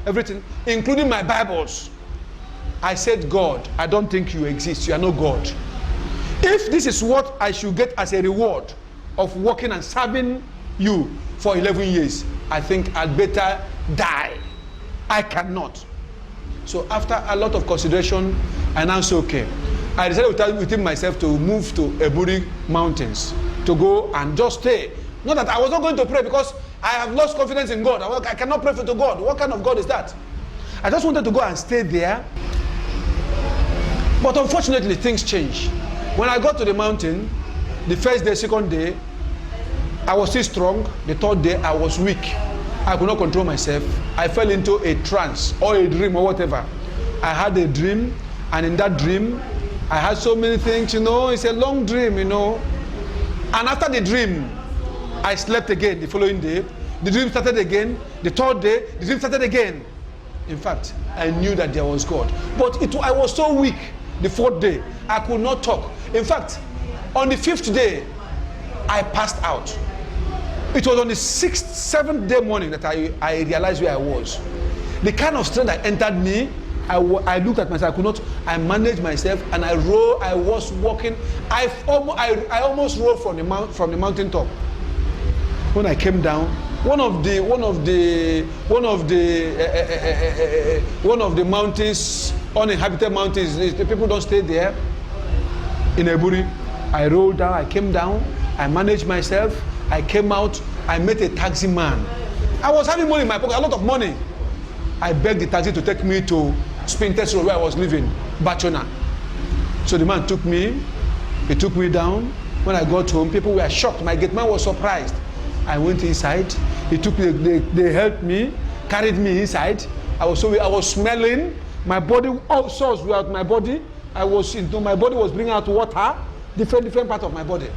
everything, including my Bibles. I said, God, I don't think you exist. You are no God. If this is what I should get as a reward of working and serving you for 11 years, I think I'd better die. I cannot. So after a lot of consideration, I now said, okay. I decided within myself to move to Eburi Mountains, to go and just stay. Not that I was not going to pray, because I have lost confidence in God. I cannot pray to God. What kind of God is that? I just wanted to go and stay there. But unfortunately, things changed. When I got to the mountain, the first day, second day, I was still strong. The third day, I was weak. I could not control myself. I fell into a trance or a dream or whatever. I had a dream, and in that dream, I had so many things, it's a long dream, And after the dream, I slept again the following day. The dream started again. The third day, the dream started again. In fact, I knew that there was God. But I was so weak the fourth day, I could not talk. In fact, on the fifth day, I passed out. It was on the sixth, seventh day morning that I realized where I was. The kind of strength that entered me, I looked at myself, I managed myself, and I was walking. I almost rolled from the mountain top. When I came down, one of the mountains, uninhabited mountains, the people don't stay there. In Eburi, I rolled down, I came down, I managed myself, I came out, I met a taxi man. I was having money in my pocket, a lot of money. I begged the taxi to take me to Spintex Road, where I was living, Bachona. So the man took me, he took me down. When I got home, people were shocked. My gate man was surprised. I went inside, he took me, they helped me, carried me inside. I was smelling, my body, all sores were out my body. My body was bringing out water, different part of my body.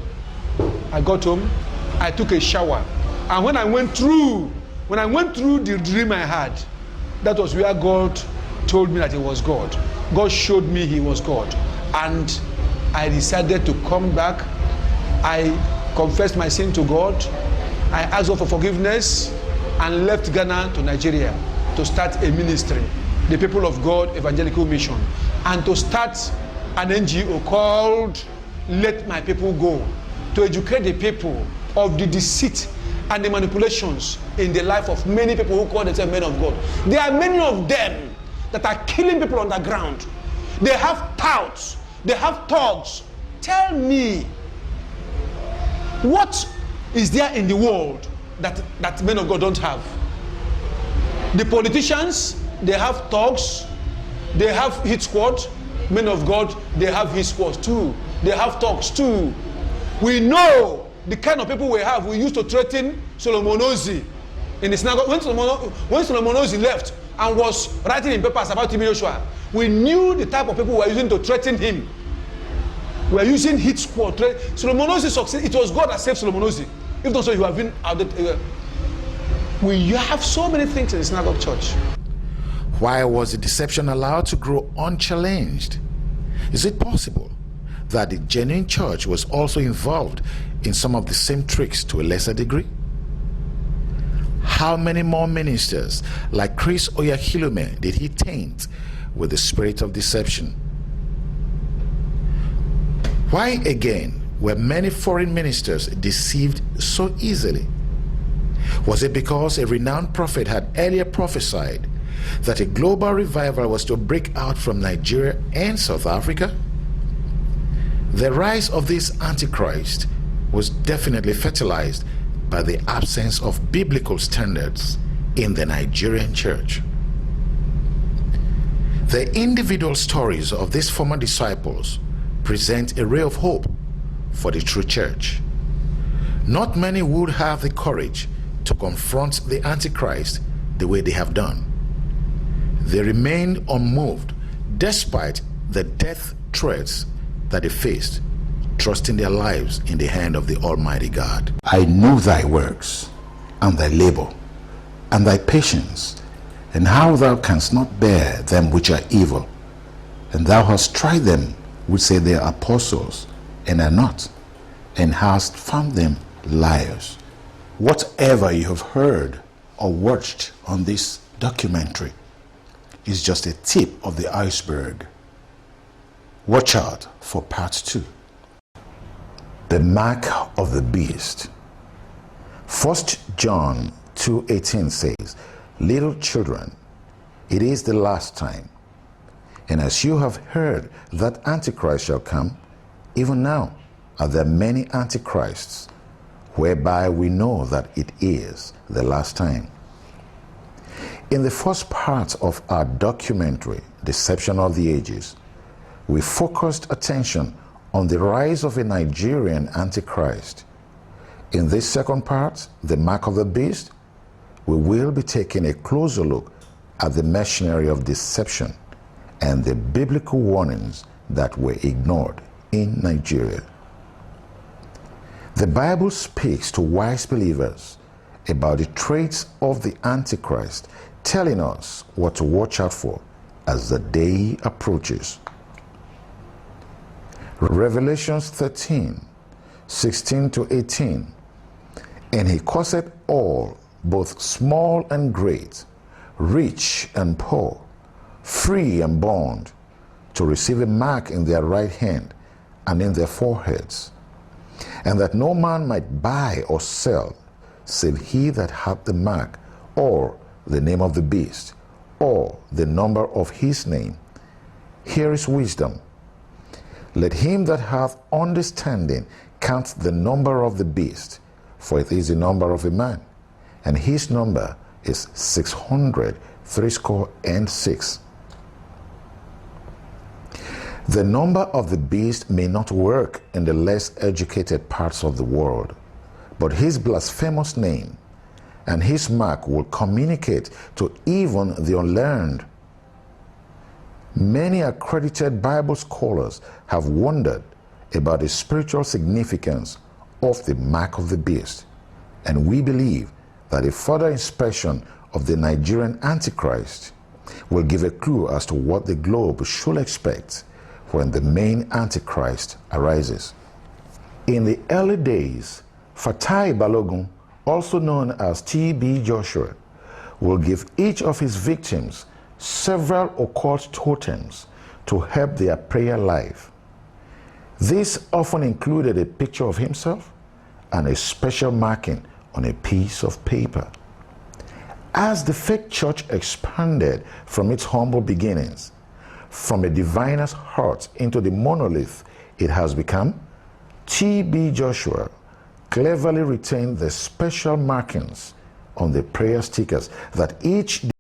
I got home, I took a shower. And when I went through the dream I had, that was where God told me that he was God. God showed me he was God. And I decided to come back. I confessed my sin to God. I asked God for forgiveness and left Ghana to Nigeria to start a ministry, the People of God Evangelical Mission, and to start an NGO called Let My People Go, to educate the people of the deceit and the manipulations in the life of many people who call themselves men of God. There are many of them that are killing people underground. They have touts, they have thugs. Tell me, what is there in the world that men of God don't have? The politicians, they have thugs, they have hit squad. Men of God, they have hit squads too. They have thugs too. We know the kind of people we have. We used to threaten Solomon Ozi in the synagogue. When Solomon Ozi left and was writing in papers about Timi Joshua, we knew the type of people we were using to threaten him. We were using hit squad. Solomon Ozi succeeded. It was God that saved Solomon Ozi. If not so, you have been out there. We have so many things in the synagogue church. Why was the deception allowed to grow unchallenged? Is it possible that the genuine church was also involved in some of the same tricks to a lesser degree? How many more ministers like Chris Oyakhilome did he taint with the spirit of deception? Why again were many foreign ministers deceived so easily? Was it because a renowned prophet had earlier prophesied that a global revival was to break out from Nigeria and South Africa? The rise of this Antichrist was definitely fertilized by the absence of biblical standards in the Nigerian church. The individual stories of these former disciples present a ray of hope for the true church. Not many would have the courage to confront the Antichrist the way they have done. They remained unmoved despite the death threats that they faced, trusting their lives in the hand of the Almighty God. I know thy works, and thy labor, and thy patience, and how thou canst not bear them which are evil. And thou hast tried them which say they are apostles, and are not, and hast found them liars. Whatever you have heard or watched on this documentary, is just a tip of the iceberg. Watch out for part 2. The mark of the beast. 1 John 2:18 says, "Little children, it is the last time. And as you have heard that Antichrist shall come, even now are there many Antichrists, whereby we know that it is the last time." In the first part of our documentary, Deception of the Ages, we focused attention on the rise of a Nigerian Antichrist. In this second part, The Mark of the Beast, we will be taking a closer look at the machinery of deception and the biblical warnings that were ignored in Nigeria. The Bible speaks to wise believers about the traits of the Antichrist, telling us what to watch out for as the day approaches. Revelations 13:16-18. "And he causeth all, both small and great, rich and poor, free and bond, to receive a mark in their right hand and in their foreheads, and that no man might buy or sell, save he that hath the mark, or the name of the beast, or the number of his name. Here is wisdom. Let him that hath understanding count the number of the beast, for it is the number of a man, and his number is 666. The number of the beast may not work in the less educated parts of the world, but his blasphemous name and his mark will communicate to even the unlearned. Many accredited Bible scholars have wondered about the spiritual significance of the mark of the beast, and we believe that a further inspection of the Nigerian Antichrist will give a clue as to what the globe should expect when the main Antichrist arises. In the early days, Fatai Balogun, also known as T.B. Joshua, will give each of his victims several occult totems to help their prayer life. This often included a picture of himself and a special marking on a piece of paper. As the fake church expanded from its humble beginnings, from a diviner's heart into the monolith it has become, T.B. Joshua cleverly retained the special markings on the prayer stickers that each